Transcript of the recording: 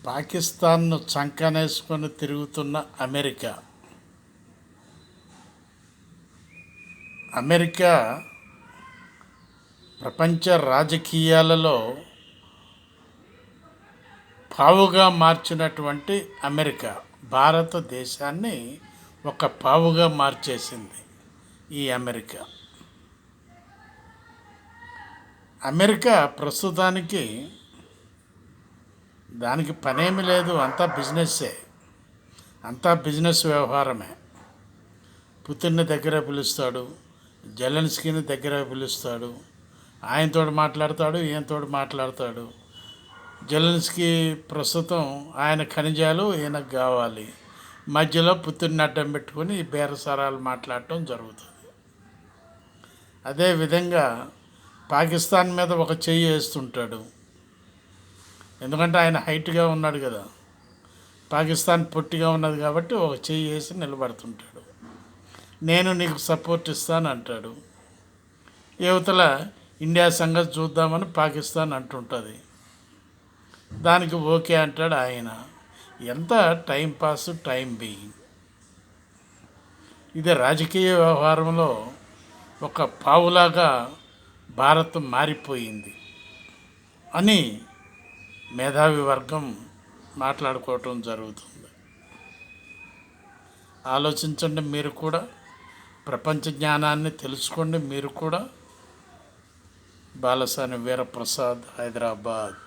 పాకిస్తాన్ను చంకనేసుకొని తిరుగుతున్న America America ప్రపంచ రాజకీయాలలో పావుగా మార్చినటువంటి అమెరికా భారతదేశాన్ని ఒక పావుగా మార్చేసింది. ఈ అమెరికా ప్రస్తుతానికి దానికి పనేమి లేదు, అంతా బిజినెస్సే, అంతా బిజినెస్ వ్యవహారమే. పుతిన్ని దగ్గర పిలుస్తాడు, జెలెన్స్కీని దగ్గర పిలుస్తాడు, ఆయనతో మాట్లాడతాడు, ఈయనతోడు మాట్లాడతాడు. జెలెన్స్కీ ప్రస్తుతం ఆయన ఖనిజాలు ఈయనకు కావాలి, మధ్యలో పుతిన్ని అడ్డం పెట్టుకొని ఈ బేరసారాలు మాట్లాడటం జరుగుతుంది. అదేవిధంగా పాకిస్తాన్ మీద ఒక చెయ్యి వేస్తుంటాడు, ఎందుకంటే ఆయన హైట్గా ఉన్నాడు కదా, పాకిస్తాన్ పొట్టిగా ఉన్నది కాబట్టి ఒక చెయ్యి వేసి నిలబడుతుంటాడు. నేను నీకు సపోర్ట్ ఇస్తాను అంటాడు. యువతల ఇండియా సంగతి చూద్దామని పాకిస్తాన్ అంటుంటుంది, దానికి ఓకే అంటాడు ఆయన. ఎంత టైం పాస్, టైం బీయింగ్. ఇది రాజకీయ వ్యవహారంలో ఒక పావులాగా భారత్ మారిపోయింది అని మేధావి వర్గం మాట్లాడుకోవటం జరుగుతుంది. ఆలోచించండి, మీరు కూడా ప్రపంచ జ్ఞానాన్ని తెలుసుకోండి. మీరు కూడా. బాలసాని వీరప్రసాద్, హైదరాబాద్.